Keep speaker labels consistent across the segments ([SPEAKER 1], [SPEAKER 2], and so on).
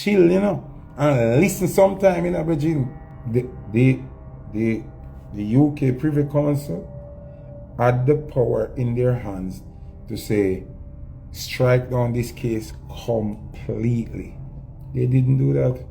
[SPEAKER 1] chill, you know, and listen sometime, you know, Virgin. The UK Privy Council had the power in their hands to say, strike down this case completely. They didn't do that.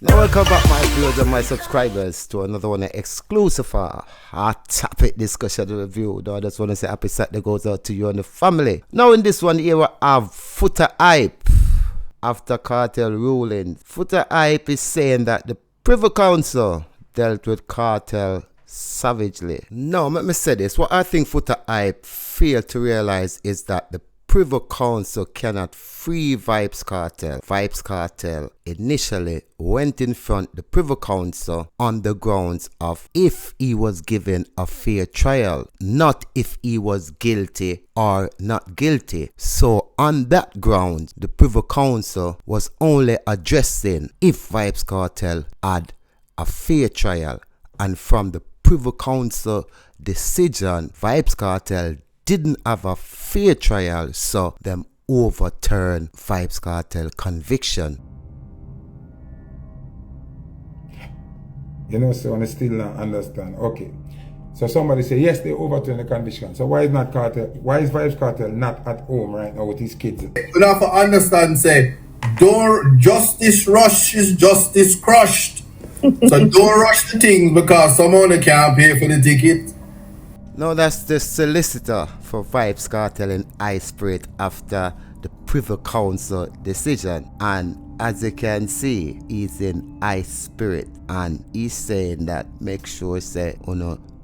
[SPEAKER 2] Now welcome back my viewers and my subscribers to another one of exclusive hot topic discussion review. Though I just want to say happy Saturday goes out to you and the family. Now in this one here we have Foota hype. After cartel ruling, Foota hype is saying that the Privy Council dealt with cartel savagely. Now let me say this, what I think Foota hype failed to realize is that the Privy Council cannot free Vybz Kartel. Vybz Kartel initially went in front the Privy Council on the grounds of if he was given a fair trial, not if he was guilty or not guilty. So on that ground, the Privy Council was only addressing if Vybz Kartel had a fair trial, and from the Privy Council decision, Vybz Kartel didn't have a fair trial, so them overturn Vybz Kartel conviction.
[SPEAKER 1] You know, so I still don't understand. Okay, so somebody say yes, they overturn the conviction. So why is Vybz Kartel not at home right now with his kids?
[SPEAKER 3] You have to understand, say, don't justice rush is justice crushed. So don't rush the thing because someone can't pay for the ticket.
[SPEAKER 2] Now that's the solicitor for Vybz Kartel in high spirit after the Privy Council decision, and as you can see, he's in high spirit and he's saying that make sure say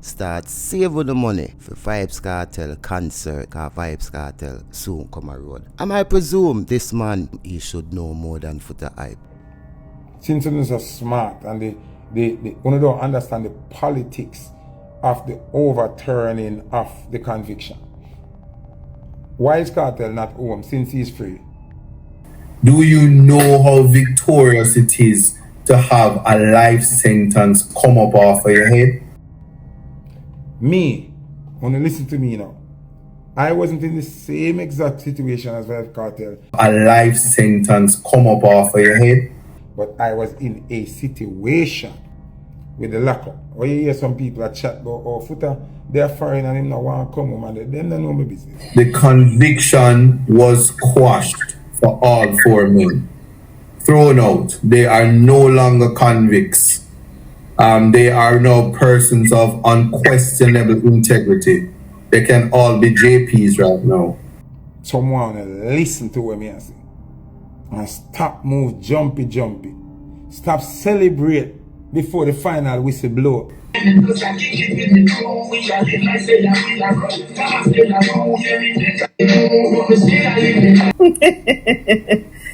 [SPEAKER 2] start saving the money for Vybz Kartel concert, because Vybz Kartel soon come a road. And I presume this man, he should know more than Foota hype.
[SPEAKER 1] Since they're so smart and they don't understand the politics of the overturning of the conviction. Why is Kartel not home since he's free?
[SPEAKER 3] Do you know how victorious it is to have a life sentence come up off of your head?
[SPEAKER 1] Me, when you listen to me now, I wasn't in the same exact situation as Vybz Kartel.
[SPEAKER 3] A life sentence come up off of your head?
[SPEAKER 1] But I was in a situation with the lockup. Or you hear some people that chat about, oh, Foota, they're foreign and him not want to come home, and they don't know my business.
[SPEAKER 3] The conviction was quashed for all four men. Thrown out. They are no longer convicts. They are now persons of unquestionable integrity. They can all be JPs right now.
[SPEAKER 1] Someone listen to what I say. And stop move jumpy. Stop celebrate before the final whistle blow.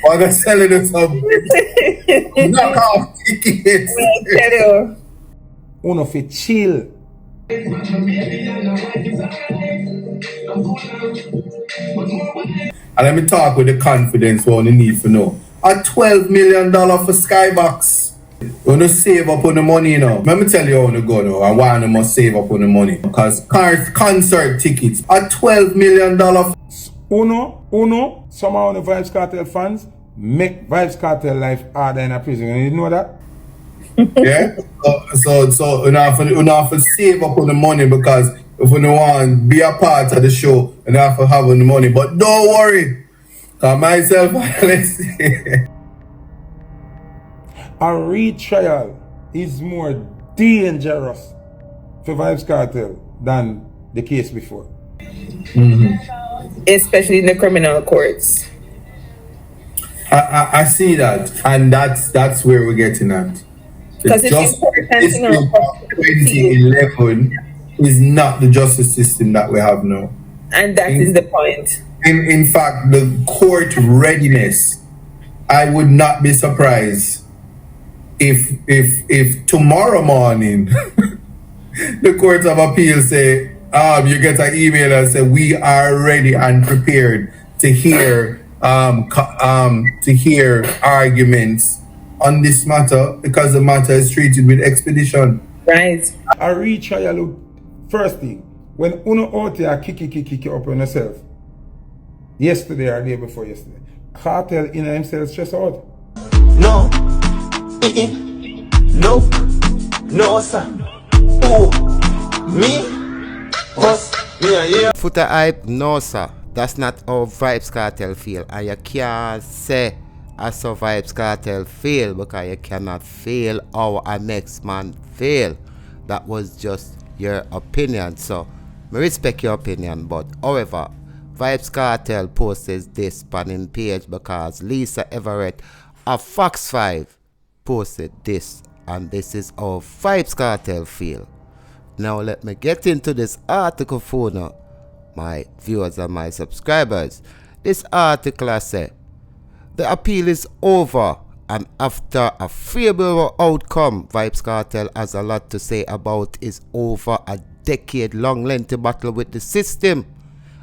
[SPEAKER 3] While they're selling us some knock off tickets.
[SPEAKER 1] Uno fi chill.
[SPEAKER 3] And let me talk with the confidence what you need to know. A $12 million for Skybox. You want to save up on the money, you know. Let me tell you how to go now and why you must save up on the money. Because concert tickets are $12 million.
[SPEAKER 1] Uno, some of the Vybz Kartel fans make Vybz Kartel life harder in a prison. You know that?
[SPEAKER 3] Yeah? So you have to save up on the money, because if you want to be a part of the show, you have to have on the money. But don't worry. Because myself, let's see.
[SPEAKER 1] A retrial is more dangerous for Vybz Kartel than the case before.
[SPEAKER 4] Especially in the criminal courts.
[SPEAKER 3] I see that, and that's where we're getting at.
[SPEAKER 4] Because it's important to
[SPEAKER 3] 2011 is not the justice system that we have now.
[SPEAKER 4] And that is the point.
[SPEAKER 3] In fact, the court readiness, I would not be surprised if tomorrow morning the Court of Appeal say, you get an email and say, we are ready and prepared to hear to hear arguments on this matter because the matter is treated with expedition.
[SPEAKER 4] Right.
[SPEAKER 1] I retrial look first thing when uno out there kick up on yourself. Yesterday or day before yesterday. Cartel in himself stress out.
[SPEAKER 5] No. No. No, sir. Oh. Me? Us? Yeah.
[SPEAKER 2] Foota hype, no sir. That's not how Vybz Kartel feel. And you can't say as how Vybz Kartel feel because you cannot feel how a next man feel. That was just your opinion. So I respect your opinion, but however, Vybz Kartel posted this on his page because Lisa Everett of Fox 5 posted this, and this is how Vybz Kartel feel. Now let me get into this article for now, my viewers and my subscribers. This article I say, the appeal is over, and after a favorable outcome, Vybz Kartel has a lot to say about his over a decade-long lengthy battle with the system.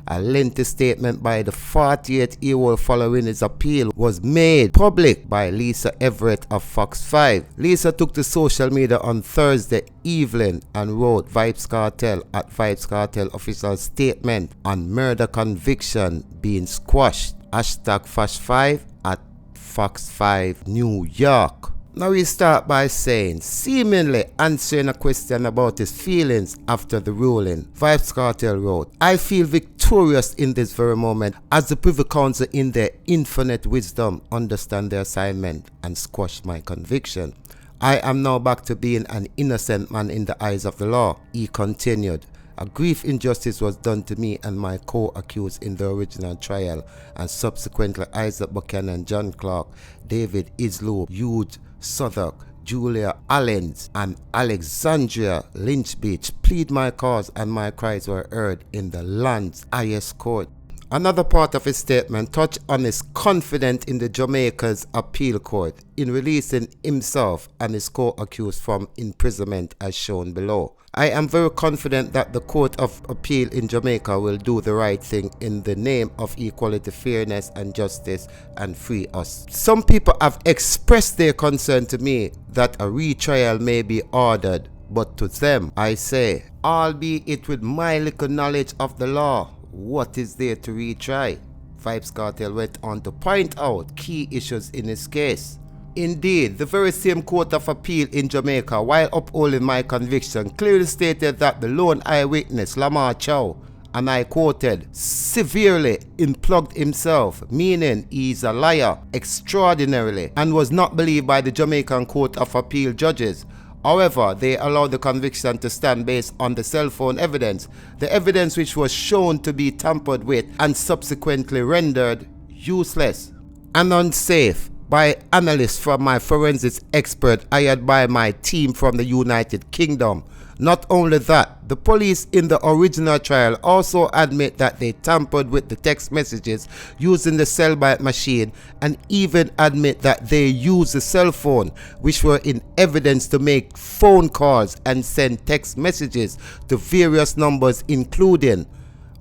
[SPEAKER 2] A lengthy statement by the 48-year-old following his appeal was made public by Lisa Everett of Fox 5. Lisa took to social media on Thursday evening and wrote Vybz Kartel at Vybz Kartel official statement on murder conviction being squashed. Hashtag Fox 5 at Fox 5 New York. Now we start by saying, seemingly answering a question about his feelings after the ruling, Vybz Kartel wrote, I feel victorious in this very moment as the Privy Council in their infinite wisdom understand their assignment and squash my conviction. I am now back to being an innocent man in the eyes of the law. He continued, a grief injustice was done to me and my co-accused in the original trial, and subsequently Isaac Buchanan, John Clark, David Islow, Hugh Southwark, Julia Allens, and Alexandria Lynch Beach plead my cause, and my cries were heard in the land's highest court. Another part of his statement touched on his confidence in the Jamaica's appeal court in releasing himself and his co-accused from imprisonment as shown below. I am very confident that the Court of Appeal in Jamaica will do the right thing in the name of equality, fairness and justice and free us. Some people have expressed their concern to me that a retrial may be ordered, but to them I say, albeit with my little knowledge of the law, what is there to retry? Vybz Kartel went on to point out key issues in his case. Indeed, the very same Court of Appeal in Jamaica, while upholding my conviction, clearly stated that the lone eyewitness, Lamar Chow, and I quoted, severely implugged himself, meaning he is a liar extraordinarily, and was not believed by the Jamaican Court of Appeal judges. However, they allowed the conviction to stand based on the cell phone evidence, the evidence which was shown to be tampered with and subsequently rendered useless and unsafe by analysts from my forensics expert hired by my team from the United Kingdom. Not only that, the police in the original trial also admit that they tampered with the text messages using the cell bite machine, and even admit that they used the cell phone, which were in evidence, to make phone calls and send text messages to various numbers, including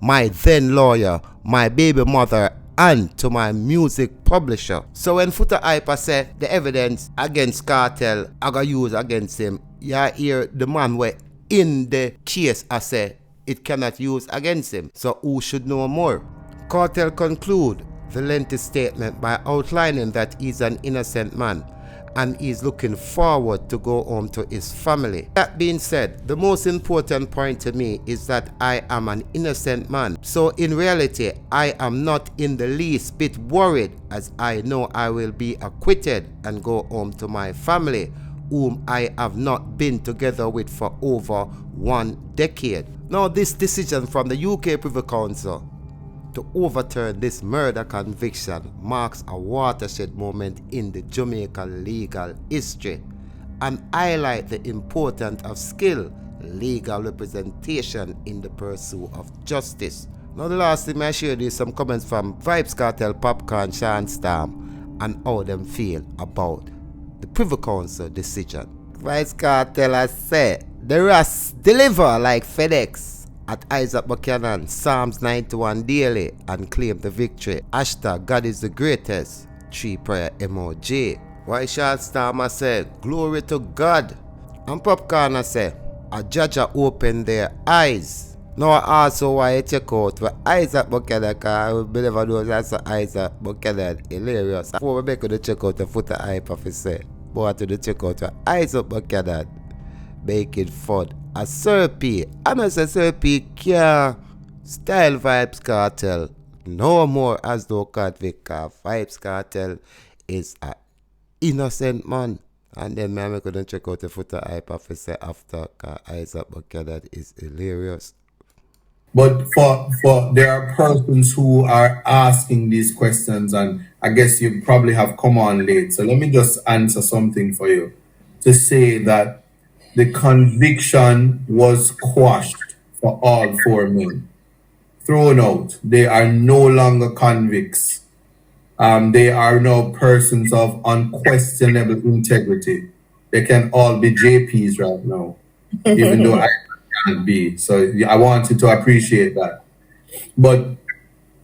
[SPEAKER 2] my then lawyer, my baby mother, and to my music publisher. So when Foota Hyper said the evidence against Kartel I got used against him, you hear the man were in the case I say it cannot use against him. So who should know more? Kartel conclude the lengthy statement by outlining that he's an innocent man and he's looking forward to go home to his family. That being said, the most important point to me is that I am an innocent man. So in reality, I am not in the least bit worried, as I know I will be acquitted and go home to my family, whom I have not been together with for over 1 decade. Now this decision from the UK Privy Council to overturn this murder conviction marks a watershed moment in the Jamaica legal history and highlight the importance of skilled legal representation in the pursuit of justice. Now the last thing I share is some comments from Vybz Kartel, Popcorn, Sean Storm, and how them feel about the Privy Council decision. Vybz Kartel has said, the rest deliver like FedEx at Isaac Buchanan, Psalms 91 daily, and claim the victory. Hashtag God is the greatest. 3 prayer emoji. Why shall Starmer say, glory to God? And Popcorn say, a judge open their eyes. Now I also why I check out for Isaac Buchanan, because I believe I know that's Isaac Buchanan. Hilarious. Before we make to check out the Foota hype of say, but to check out for Isaac Buchanan. Making fun. A Serpy. And I say Serpy can't style Vybz Kartel no more as though convict. Vybz Kartel is a innocent man. And then I couldn't check out the Foota hype officer after Isaac Buchanan is hilarious.
[SPEAKER 3] But for there are persons who are asking these questions, and I guess you probably have come on late. So let me just answer something for you. To say that the conviction was quashed for all 4 men. Thrown out. They are no longer convicts. They are now persons of unquestionable integrity. They can all be JPs right now, even though I can't be. So I want you to appreciate that. But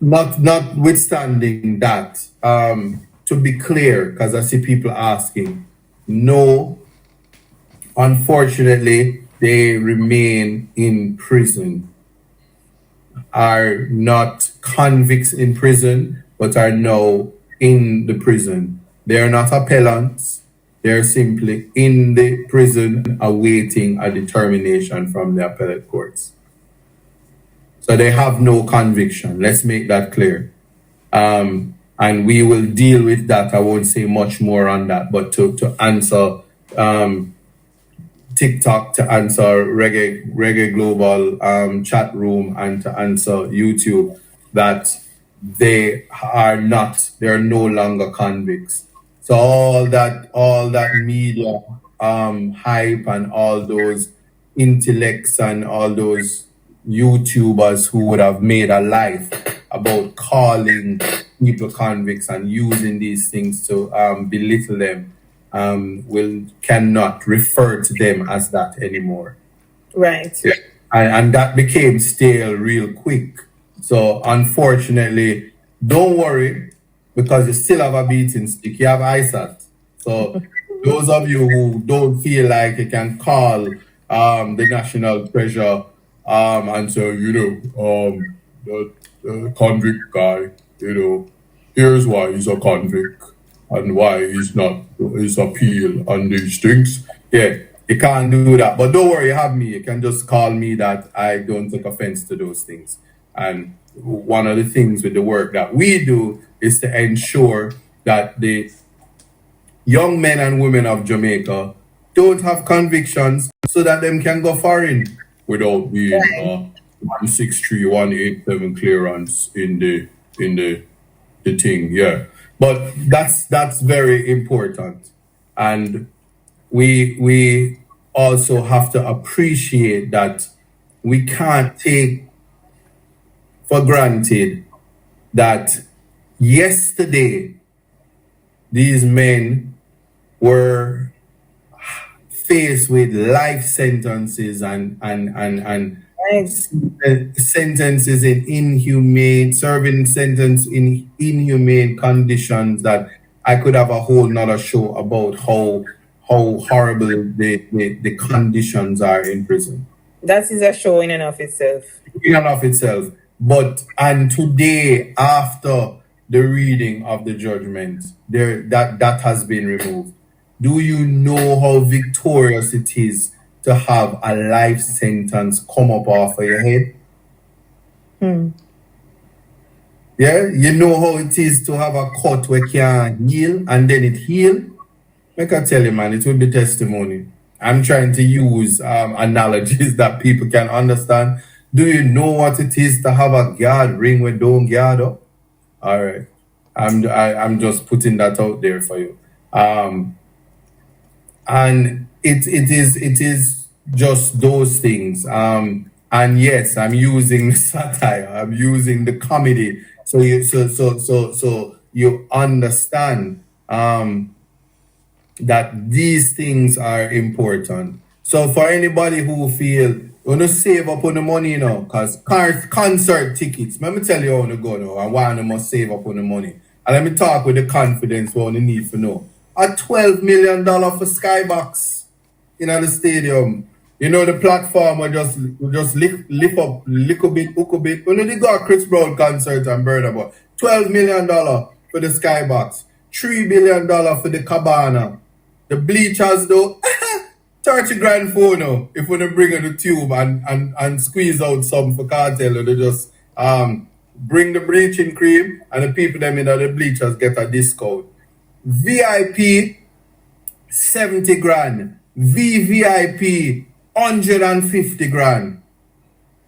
[SPEAKER 3] notwithstanding that, to be clear, because I see people asking, no, unfortunately, they remain in prison, are not convicts in prison, but are now in the prison. They are not appellants. They are simply in the prison awaiting a determination from the appellate courts. So they have no conviction. Let's make that clear. And we will deal with that. I won't say much more on that, but to answer TikTok, to answer Reggae Global chat room, and to answer YouTube, that they are no longer convicts. So all that media hype and all those intellects and all those YouTubers who would have made a life about calling people convicts and using these things to belittle them, cannot refer to them as that anymore.
[SPEAKER 4] Right.
[SPEAKER 3] Yeah. And that became stale real quick. So unfortunately, don't worry, because you still have a beating stick. You have ISAT. So those of you who don't feel like you can call the national treasure and say, the convict guy, here's why he's a convict and why he's not his appeal and these things. Yeah, you can't do that. But don't worry, you have me. You can just call me that. I don't take offense to those things. And one of the things with the work that we do is to ensure that the young men and women of Jamaica don't have convictions so that them can go foreign without being 163, 187 clearance in the thing. Yeah. But that's very important. And we also have to appreciate that we can't take for granted that yesterday these men were faced with life sentences and sentences in serving sentence in inhumane conditions that I could have a whole nother show about how horrible the conditions are in prison.
[SPEAKER 4] That is a show in and of itself. And today, after the reading of the judgment, that has been removed. Do you know how victorious it is to have a life sentence come up off of your head? Yeah, you know how it is to have a cut where can't heal and then it heal? I can tell you, man, it will be testimony. I'm trying to use analogies that people can understand. Do you know what it is to have a guard ring when don't guard up? All right. I'm just putting that out there for you. And it is just those things. And yes, I'm using satire. I'm using the comedy. So you understand that these things are important. So for anybody who feel
[SPEAKER 3] wanna save up on the money, you know, because concert tickets, let me tell you how to go now, and why you must save up on the money. And let me talk with the confidence what you need to know. A $12 million for Skybox in the stadium. You know, the platform will just lift up little bit, hook a bit. When they got Chris Brown concert and burn about $12 million for the Skybox, $3 billion for the Cabana. The bleachers though, 30 grand for now. If we bring in the tube and squeeze out some for Cartel, they just bring the bleaching cream and the people them in the bleachers get a discount. VIP 70 grand. VVIP 150 grand.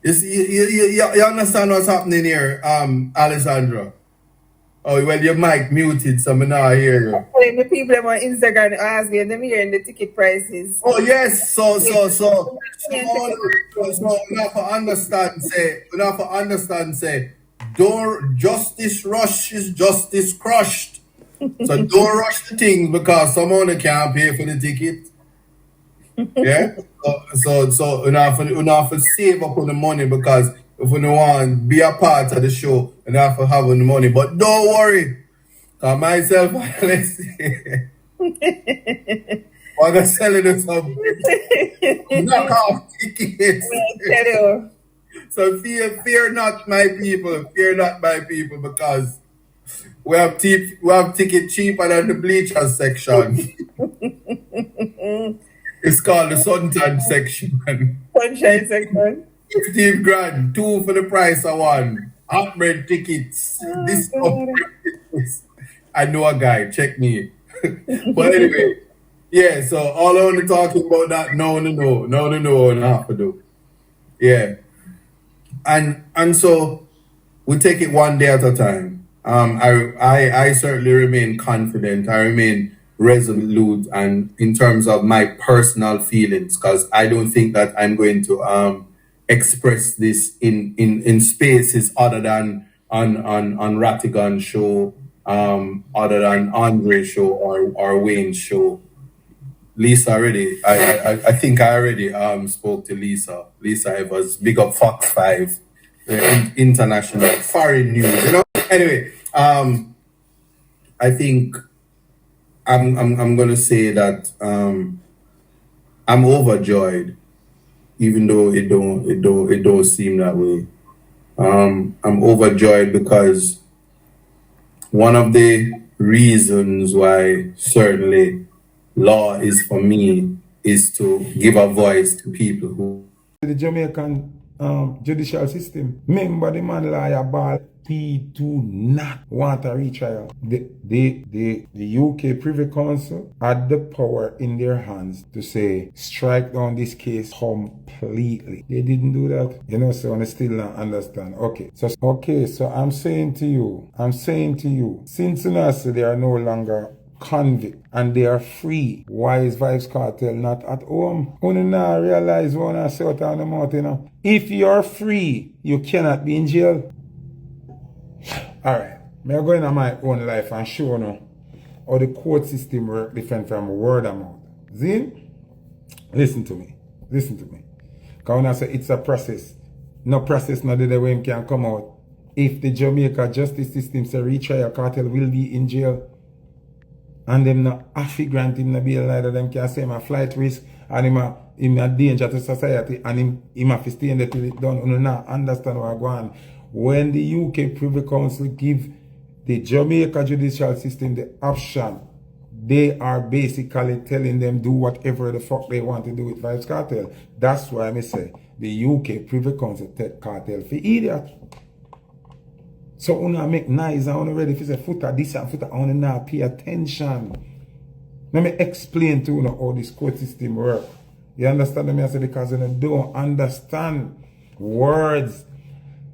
[SPEAKER 3] You understand what's happening here, Alessandra? Oh, well, your mic muted, so I'm not hear you.
[SPEAKER 6] The people on Instagram ask me, and them hearing the ticket prices.
[SPEAKER 3] Oh, yes, so enough for understand, say, don't, justice rush is justice crushed. So don't rush the things because someone can't pay for the ticket. Yeah? So enough to save up on the money because if you don't want to be a part of the show, you have to have on the money. But don't worry. Because myself, let's see. I'm going to sell you some knockoff tickets.
[SPEAKER 6] Tell you.
[SPEAKER 3] So fear not, my people. Fear not, my people, because we have ticket cheaper than the bleachers section. It's called the suntan section.
[SPEAKER 6] Sunshine section.
[SPEAKER 3] 15 grand, 2 for the price of 1. Hot bread tickets. This I know a guy, check me. But anyway, yeah, so all I want to talking about that, no, and half to do. Yeah. And so we take it one day at a time. I certainly remain confident. I remain resolute and in terms of my personal feelings, because I don't think that I'm going to express this in spaces other than on Rattigan's show, other than Andre's show or Wayne's show. Lisa already, I think I already spoke to Lisa. Lisa Evans, big up Fox 5, international, foreign news, you know. Anyway, I think I'm gonna say that I'm overjoyed, even though it don't seem that way. I'm overjoyed because one of the reasons why certainly law is for me is to give a voice to people who
[SPEAKER 1] the Jamaican judicial system. Remember the man lawyer ball. He do not want a retrial. The UK Privy Council had the power in their hands to say strike down this case completely. They didn't do that. You know, so I still don't understand. Okay, so I'm saying to you, since they are no longer convict and they are free, why is Vybz Kartel not at home? You now realize when I say out on the mouth, you know, if you're free, you cannot be in jail. Alright, I'm going on my own life and show you how the court system works different from word of mouth. See? Listen to me. Because when I say it's a process, no process, no the way him can come out. If the Jamaica justice system say retrial, Kartel will be in jail, and them not have to grant him no bail, neither them can say him a flight risk and him a danger to society and him have to stay in there till it done. You not understand what I go on. When the UK Privy Council give the Jamaica judicial system the option, they are basically telling them do whatever the fuck they want to do with Vybz Kartel. That's why I say the UK Privy Council take Kartel for idiot. So I make nice, I want to ready for say Foota, this and Foota, I want to now pay attention. Let me explain to you how this court system works. You understand me? I say because you don't understand words.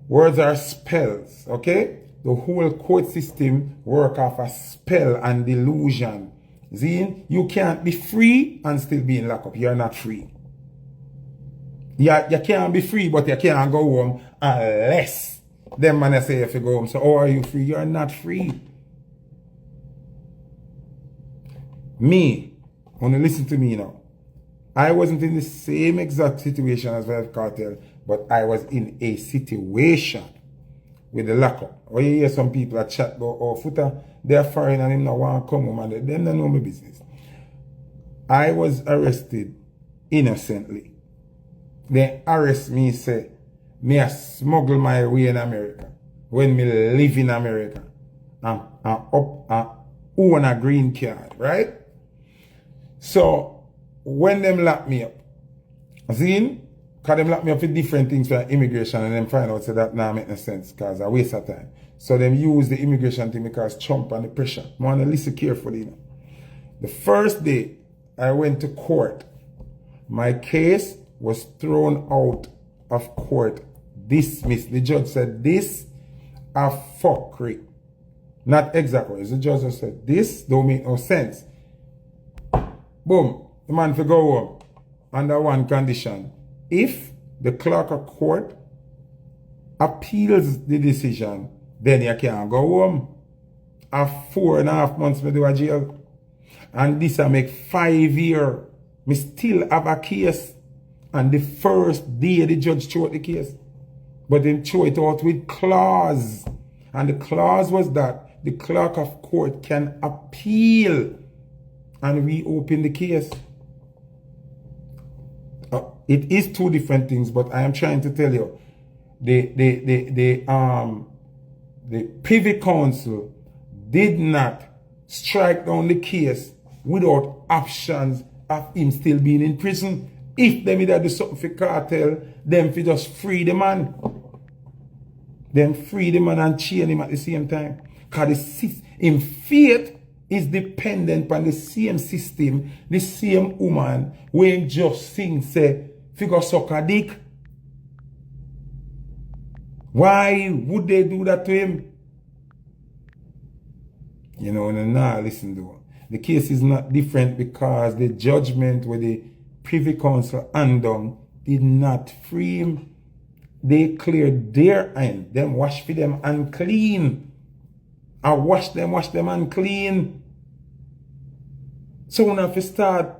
[SPEAKER 1] Words are spells, okay? The whole court system work off a spell and delusion. See? You can't be free and still be in lockup. You're not free. You can't be free, but you can't go home unless them man say if you go home. So how are you free? You're not free. Me, wanna listen to me now. I wasn't in the same exact situation as Vybz Kartel, but I was in a situation with the lockup. When you hear some people that chat about, oh, Foota, they're foreign and them not want to come home and them don't know my business. I was arrested innocently. They arrest me, say, me a smuggle my way in America. When me live in America. I'm own a green card, right? So, when them lock me up, see, because them lock me up for different things for immigration and then find out so that now make no sense because I waste of time. So them use the immigration thing because Trump and the pressure. I want to listen carefully, you know. The first day I went to court, my case was thrown out of court, dismissed. The judge said, this a fuckery. Not exactly. The judge just said, this don't make no sense. Boom. The man for go home under one condition. If the clerk of court appeals the decision, then you can go home. After 4.5 months, me do a jail. And this I make 5 years. Me still have a case. And the first day the judge threw out the case. But then threw it out with clause. And the clause was that the clerk of court can appeal and reopen the case. It is two different things, but I am trying to tell you, the Privy Council did not strike down the case without options of him still being in prison. If them either do something for cartel, them for just free the man. Them free the man and chain him at the same time. Because in faith is dependent on the same system, the same woman, when just sing say, figure suck a dick. Why would they do that to him? You know, now listen though. The case is not different because the judgment with the Privy Council undone did not free him. They cleared their end. Them wash for them unclean. I wash them unclean. So when I start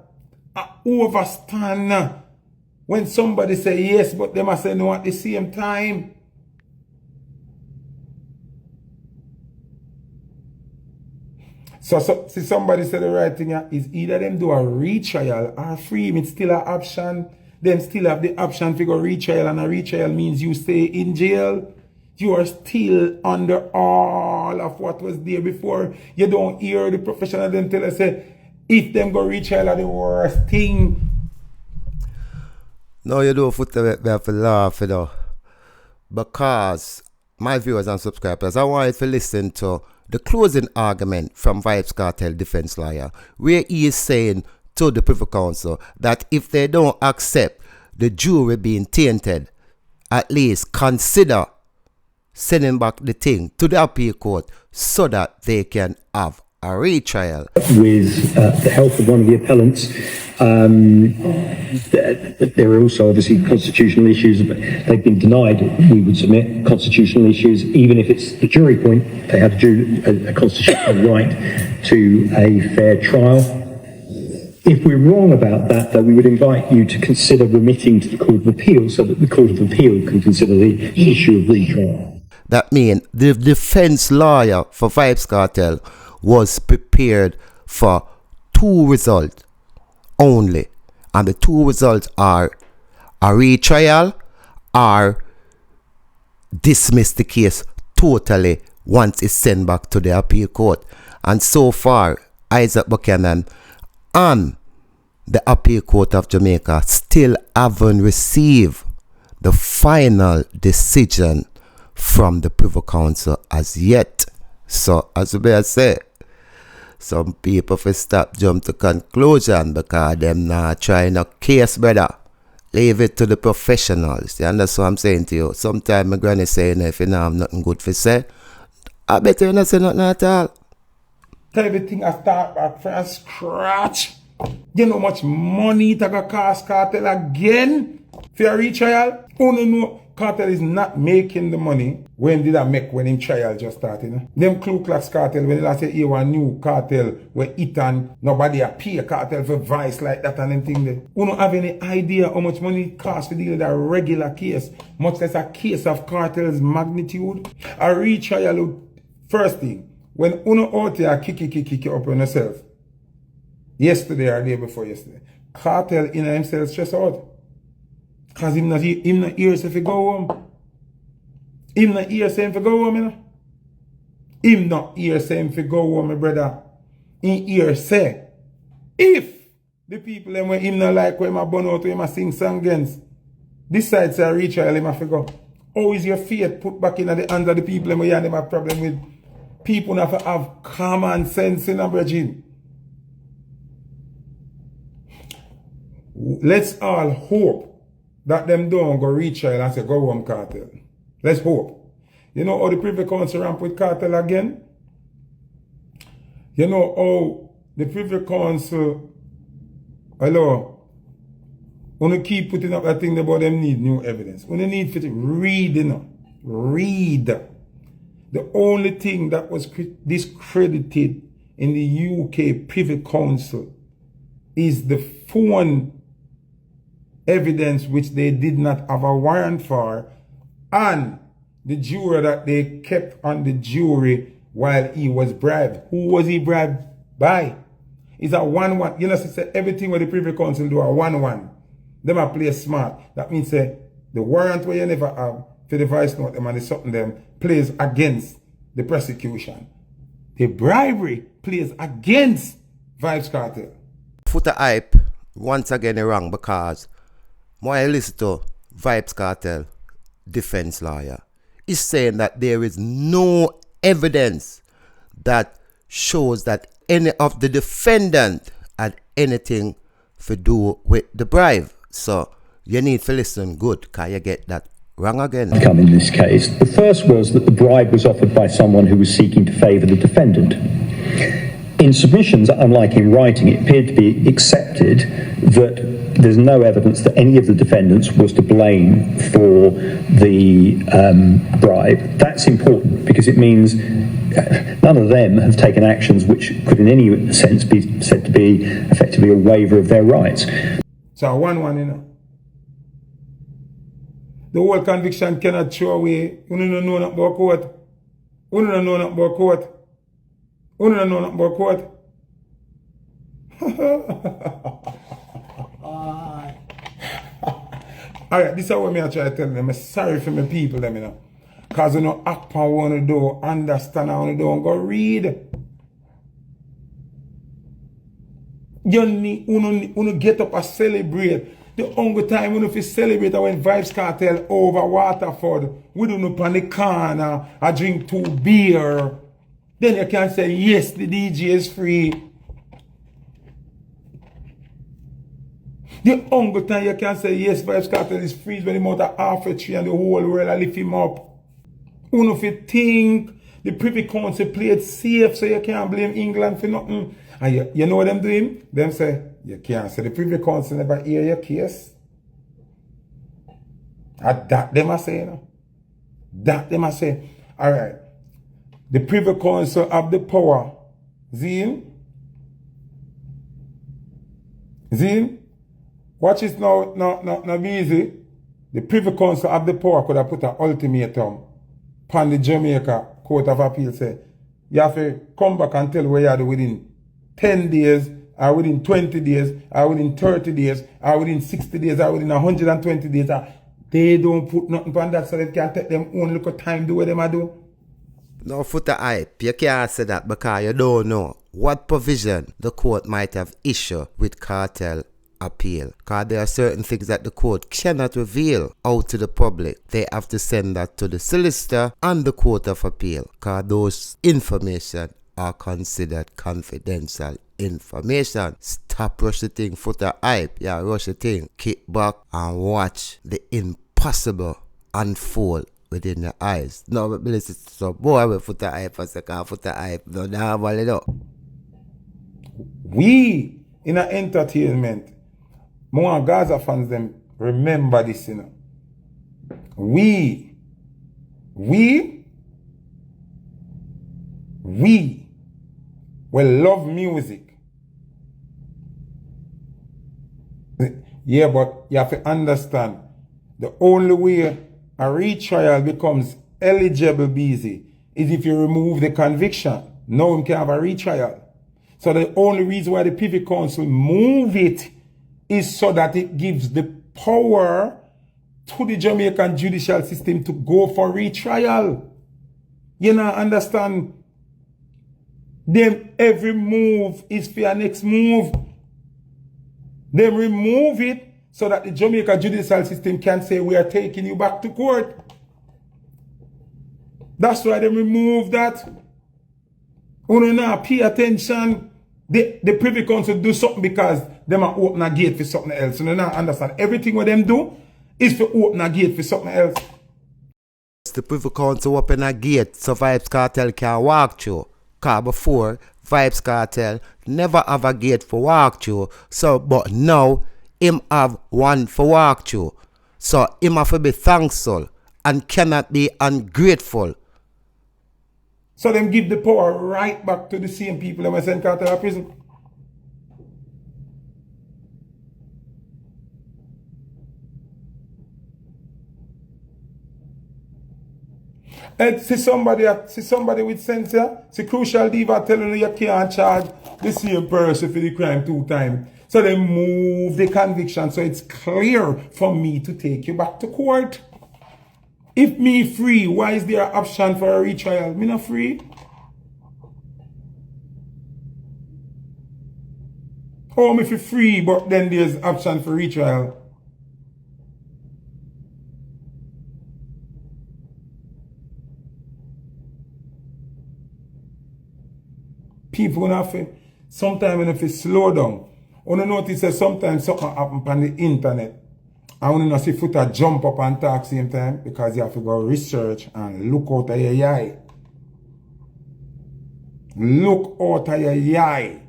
[SPEAKER 1] overstand when somebody say yes, but them I say no at the same time. So see somebody say the right thing is either them do a retrial or free him. It's still an option. Them still have the option to go retrial, and a retrial means you stay in jail. You are still under all of what was there before. You don't hear the professional them tell us say if them go retrial are the worst thing.
[SPEAKER 2] No, you don't Foota me have to laugh, you know. Because my viewers and subscribers, I want you to listen to the closing argument from Vybz Kartel defense lawyer, where he is saying to the Privy Council that if they don't accept the jury being tainted, at least consider sending back the thing to the appeal court so that they can have a retrial.
[SPEAKER 7] With the help of one of the appellants, there are also obviously constitutional issues, but they've been denied. We would submit constitutional issues, even if it's the jury point. They have a constitutional right to a fair trial. If we're wrong about that, though, we would invite you to consider remitting to the Court of Appeal so that the Court of Appeal can consider the issue of retrial.
[SPEAKER 2] That means the defense lawyer for Vybz Kartel was prepared for two results only. And the two results are a retrial or dismiss the case totally once it's sent back to the appeal court. And so far, Isaac Buchanan and the appeal court of Jamaica still haven't received the final decision from the Privy Council as yet. So, as I say, some people for stop jump to conclusion because them not trying a case, brother. Leave it to the professionals. You understand what I'm saying to you? Sometimes my granny saying if you don't have nothing good for say, I bet you not say nothing at all.
[SPEAKER 1] Everything I start back from scratch. You know how much money it cost cartel again for a retrial? Oh no, Cartel is not making the money when did I make when in trial just started. You know? Them Ku Klux Cartel, when they say here one new cartel where it and nobody appear cartel for vice like that and anything there. You don't have any idea how much money it costs to deal with a regular case, much less a case of cartel's magnitude. A retrial, first thing, when uno out here kick up on yourself, yesterday or day before yesterday, cartel in himself stress out. Because him not hear say if he go home. Him not hear say if he go home, you know. Him not hear say if he go home, my brother. He hear say, if the people them when him not like when him a burn out, when him a sing song against, decide to retrial him have to go. How is your faith put back in the hands of the people them when you have a problem with? People have to have common sense in a bridging. Let's all hope that them don't go retrial and say go home cartel. Let's hope. You know how the Privy Council ramp with cartel again? You know how the Privy Council, hello, when keep putting up that thing about them need new evidence. When they need to read, you know, read. The only thing that was discredited in the UK Privy Council is the phone evidence which they did not have a warrant for, and the juror that they kept on the jury while he was bribed. Who was he bribed by? It's a 1-1. You know, say everything what the Privy Council do a 1-1. Them a play smart. That means say the warrant where you never have for the vice note them and the something them plays against the prosecution. The bribery plays against Vybz Kartel.
[SPEAKER 2] Foota hype once again wrong because when I listen to Vybz Kartel defense lawyer, is saying that there is no evidence that shows that any of the defendant had anything to do with the bribe. So you need to listen good because you get that wrong again.
[SPEAKER 7] Come in this case. The first was that the bribe was offered by someone who was seeking to favour the defendant. In submissions, unlike in writing, it appeared to be accepted that there's no evidence that any of the defendants was to blame for the bribe. That's important because it means none of them have taken actions which could in any sense be said to be effectively a waiver of their rights.
[SPEAKER 1] So 1-1, you know. The whole conviction cannot throw away. You don't know nothing about court. You don't know nothing about court. You don't know nothing about court. Alright, this is what I try to tell them. I'm sorry for my people, them, you know. Because you know, act on what you do, understand how you do, and go read. You need to get up and celebrate. The only time when you celebrate when Vybz Kartel over Waterford, we don't know on the corner, I drink 2 beer. Then you can say, yes, the DJ is free. The only time you can say, yes, Vybz Kartel is free is when he out of half a tree and the whole world will lift him up. If you think the Privy Council played safe so you can't blame England for nothing. And you know what them doing? Them say, you can't say the Privy Council never hear your case. And that them I say, you know. That them I say. Alright. The Privy Council have the power. Zine? Watch it now be easy. The Privy Council have the power could have put an ultimatum upon the Jamaica Court of Appeal say, you have to come back and tell where you are within 10 days, or within 20 days, or within 30 days, or within 60 days, or within 120 days. They don't put nothing on that so they can take them own little time to do what they do.
[SPEAKER 2] No, Foota hype, you can't say that because you don't know what provision the court might have issued with cartel appeal. Because there are certain things that the court cannot reveal out to the public. They have to send that to the solicitor and the court of appeal. Because those information are considered confidential information. Stop rush the thing, Foota hype. Yeah, rush the thing. Kick back and watch the impossible unfold within your eyes. No, but listen, so boy, we Foota hype for a second. Foota hype. No, nah, well, no.
[SPEAKER 1] We in an entertainment, more Gaza fans them remember this, you know. We will love music. Yeah, but you have to understand, the only way a retrial becomes eligible, busy, is if you remove the conviction. No one can have a retrial. So the only reason why the Privy Council move it is so that it gives the power to the Jamaican judicial system to go for retrial. You know, understand? Them every move is for your next move. They remove it so that the Jamaica judicial system can say we are taking you back to court. That's why they remove that. You know, pay attention. The Privy Council do something because them are open a gate for something else. You know, understand? Everything what them do is for open a gate for something else.
[SPEAKER 2] The Privy Council open a gate so Vybz Kartel can walk through. Cause before, Vybz Kartel never have a gate for walk through. So, but now, him have one for walk through. So, him have to be thankful and cannot be ungrateful.
[SPEAKER 1] So, them give the power right back to the same people that were sent Kartel to prison. And see somebody with sense here, see Crucial Diva telling you you can't charge the same person for the crime 2 times. So they move the conviction so it's clear for me to take you back to court. If me free, why is there an option for a retrial? Me not free. Oh, me for free, but then there's option for retrial. People have to, sometimes if you slow down, you notice that sometimes something happens on the internet. And when you see Foota jump up and talk same time, because you have to go research and look out of your eye. Look out of your eye.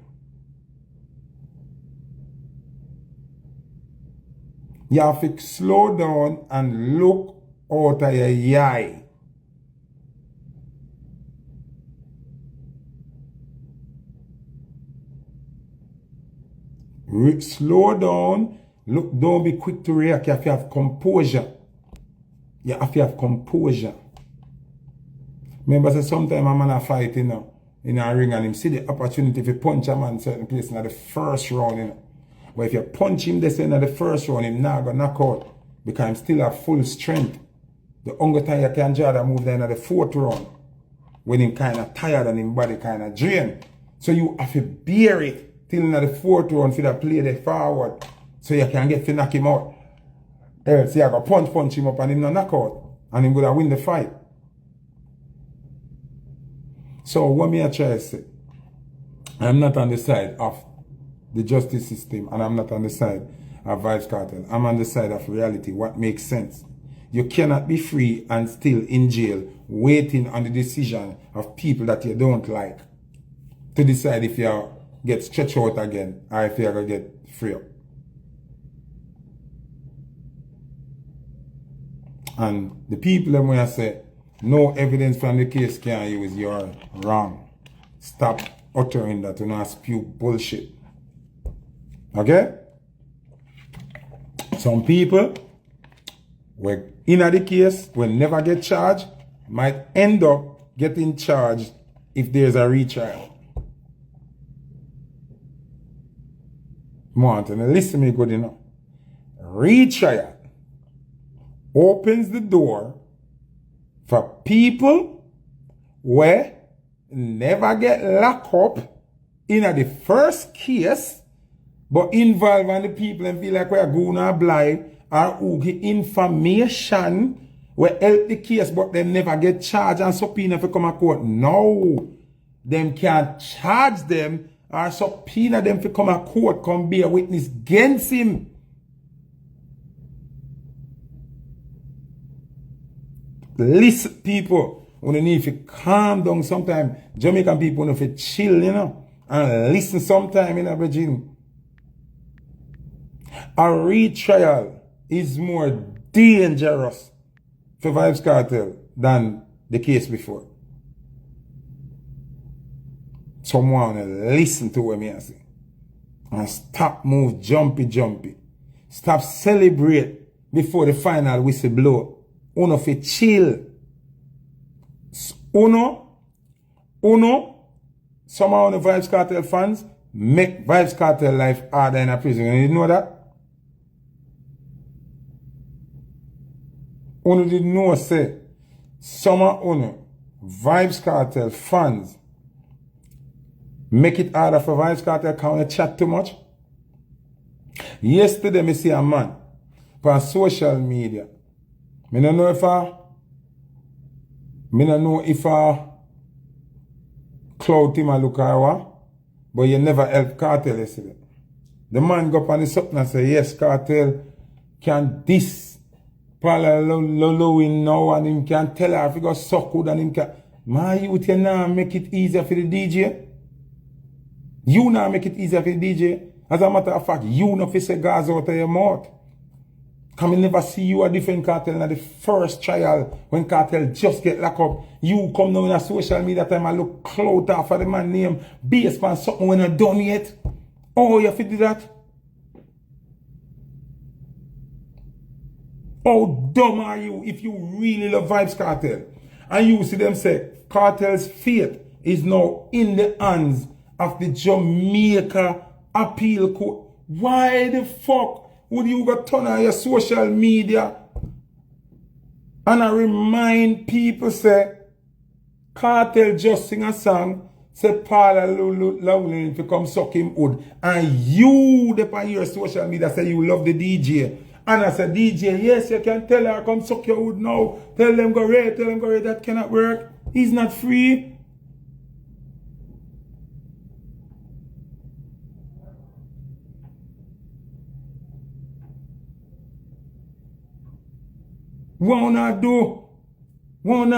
[SPEAKER 1] You have to slow down and look out of your eye. Slow down. Look, don't be quick to react. You have to have composure. You have to have composure. Remember, so sometimes a man a fight, in a ring and him see the opportunity to punch a man certain place in the first round, But if you punch him this in the first round, him not gonna knock out because him still have full strength. The only time you can draw that move then in the 4th round when him kind of tired and him body kind of drained. So you have to bear it till in the 4th round for the play the forward so you can get to knock him out. Else you go punch him up and him not knock out and him gonna win the fight. So what me I try to say, I'm not on the side of the justice system and I'm not on the side of Vybz Kartel. I'm on the side of reality, what makes sense. You cannot be free and still in jail waiting on the decision of people that you don't like to decide if you get stretched out again or if you're going to get free up. And the people that when I say no evidence from the case can use, you're wrong. Stop uttering that, you know, spew bullshit. Okay? Some people were in the case will never get charged, might end up getting charged if there's a retrial. Martin, listen to me good enough. Retrial opens the door for people where never get locked up in the first case, but involve on the people and feel like we're going to blind or who get information will help the case, but they never get charged and subpoena for come to court. No, them can't charge them or subpoena them for come to court, come be a witness against him. Listen, people, when you need to calm down sometimes. Jamaican people need to chill, you know, and listen sometime, you know, Virginia. A retrial is more dangerous for Vybz Kartel than the case before. Someone listen to what me say. And stop move jumpy. Stop celebrate before the final whistle blow. Uno fi chill. Uno, some of the Vybz Kartel fans make Vybz Kartel life harder in a prison. You know that? Uno didn't know say some of Uno Vybz Kartel fans make it harder for Vybz Kartel can't chat too much. Yesterday me see a man on social media. Me don't know if I clout him or look at what, but you never help Kartel yesterday. The man go up on the something and say, yes, Kartel can this Lolo now and him can tell her if he got so good and him can. My youth, you now make it easier for the DJ. You now make it easier for the DJ. As a matter of fact, you know if you say Gaza out of your mouth. Come and never see you a different Kartel in the first trial when Kartel just get locked up. You come down in a social media time and look clout off of the man name based on something when not done yet. Oh, you fit do that? How dumb are you if you really love Vybz Kartel? And you see them say, Kartel's fate is now in the hands of the Jamaica appeal court. Why the fuck would you go turn on your social media and I remind people say, Kartel just sing a song, say Paula Lowley to come suck him wood. And you, on your social media, say you love the DJ. And I said, DJ, yes, you can tell her, come suck your wood now. Tell them go red, that cannot work. He's not free. What do? What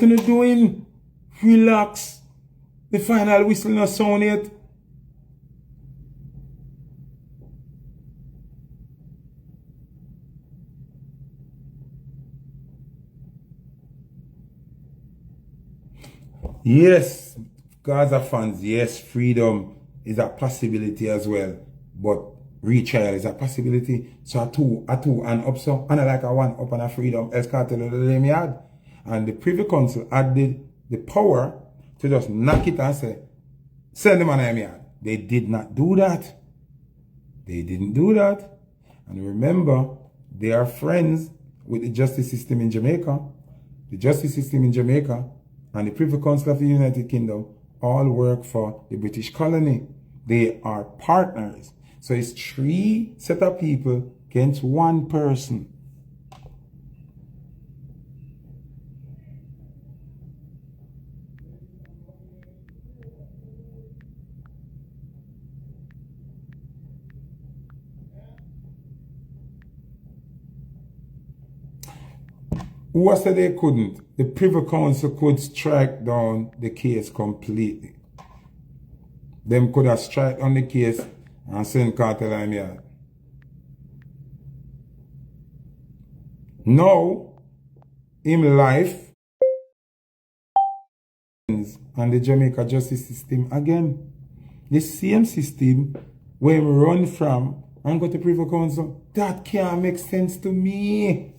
[SPEAKER 1] are you doing? Relax. The final whistle not sound yet. Yes, Gaza fans, yes, freedom is a possibility as well. But retrial is a possibility. So a two and up so. And I like a one up and a freedom. Else Kartel of the yard. And the Privy Council had the power to just knock it and say, send them on the yard. They did not do that. They didn't do that. And remember, they are friends with the justice system in Jamaica. The justice system in Jamaica and the Privy Council of the United Kingdom all work for the British colony. They are partners. So it's 3 set of people against 1 person. Who said they couldn't? The Privy Council could strike down the case completely. Them could have struck on the case and send Kartel on yard. Now, in life, and the Jamaica justice system again. The same system where we run from and go to Privy Council. That can't make sense to me.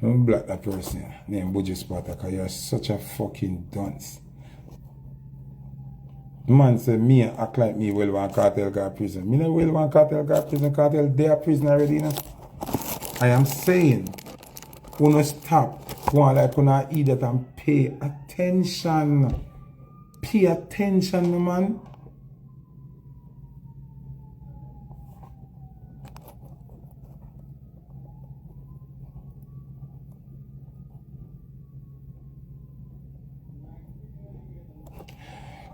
[SPEAKER 1] Don't block that person named Buju Sparta because you're such a fucking dunce. Man said me act like me will want Kartel go to prison. Me no will want Kartel go to prison. Kartel they are prison already, you know. I am saying, wanna stop, wanna like wanna idiot and pay attention. Pay attention, man.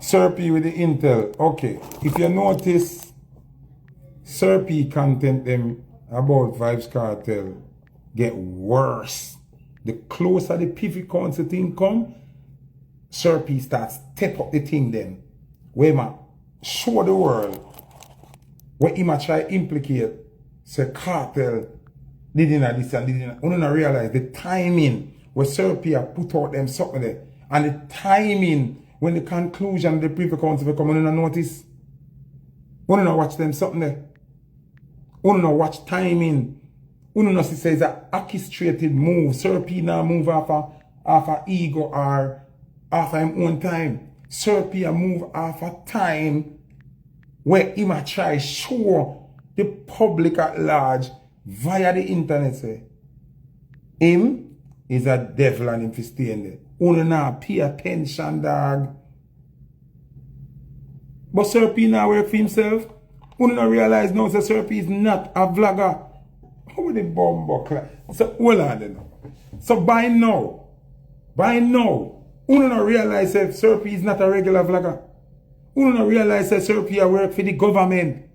[SPEAKER 1] Sir P with the intel. Okay, if you notice, Sir P content them about Vybz Kartel get worse. The closer the Privy Council thing come, Sir P starts step up the thing then. where man show the world where he might try implicate say cartel did in this and did in that. We don't realize the timing where Sir Pierre put out them something there and the timing when the conclusion of the Privy Council will come on and notice. We don't watch them something there. We don't watch timing. We don't see say it's an orchestrated move. Sir P now move off a ego or off him own time. Sir P move off a time where he might try show the public at large via the internet say him is a devil and him fi stay in there. Only now pay attention, dog. But Sir P now work for himself. Only not realize now that Sir P is not a vlogger. How the bomb buckler? So hold on then. So by now, only not realize that Sir P is not a regular vlogger. Only not realize that Sir P work for the government.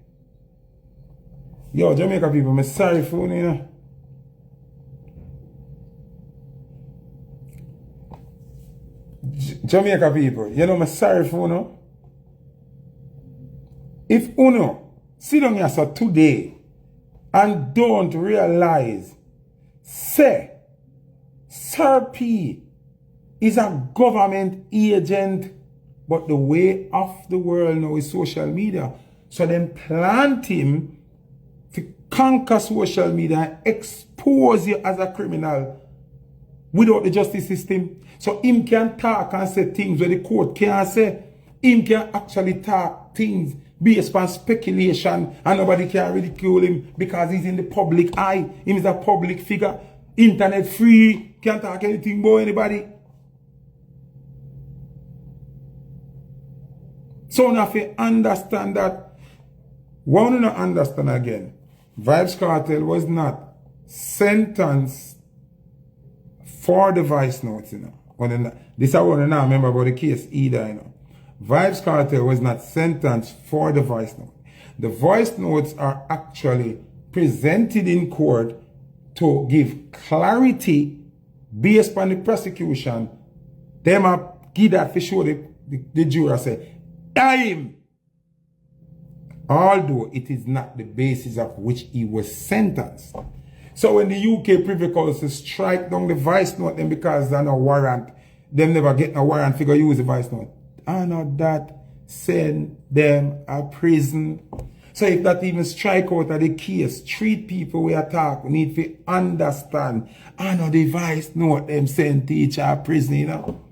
[SPEAKER 1] Yo, Jamaica people, I'm sorry for you know. Jamaica people, you know, I'm sorry for you know. If Uno sit down here so today and don't realize, say, Sir P is a government agent, but the way of the world now is social media. So them plant him to conquer social media and expose you as a criminal without the justice system. So him can talk and say things where the court can't say. Him can actually talk things based on speculation and nobody can ridicule him because he's in the public eye. Him is a public figure. Internet free. Can't talk anything about anybody. So now if you understand that, one you not understand again, Vybz Kartel was not sentenced for the voice notes, you know. This I want to now remember about the case either, you know. Vybz Kartel was not sentenced for the voice note. The voice notes are actually presented in court to give clarity based on the prosecution. Them are give that for sure the juror say, time. Although it is not the basis of which he was sentenced. So when the UK Privy Council strike down the voice note, then because there's no warrant, them never get no warrant figure use the voice note. And not that send them a prison. So if that even strike out of the case, treat people we attack, we need to understand. And no device note them send teacher a prison, you know.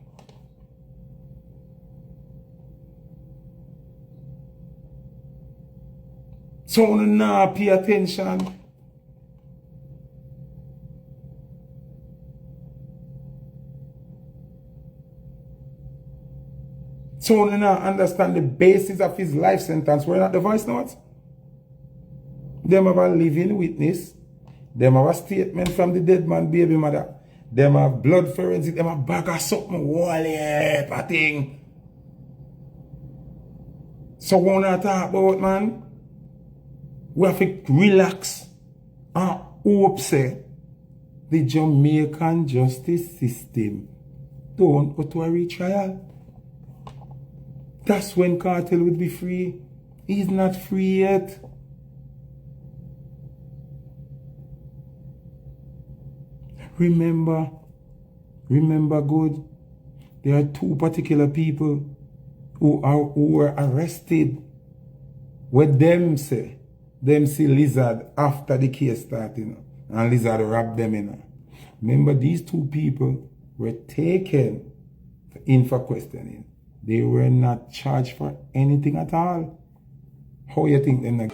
[SPEAKER 1] So now pay attention. So now understand the basis of his life sentence. Were not the voice notes? Them have a living witness. Them have a statement from the dead man baby mother. Them have blood forensic. Them have bag of something wally a thing. So we want to talk about, man. We have to relax and hope say the Jamaican justice system don't go to a retrial. That's when Kartel would be free. He's not free yet. Remember good, there are two particular people who were arrested. What them see Lizard after the case started, you know, and Lizard robbed them, you know. Remember, these two people were taken in for questioning. They were not charged for anything at all. How you think them?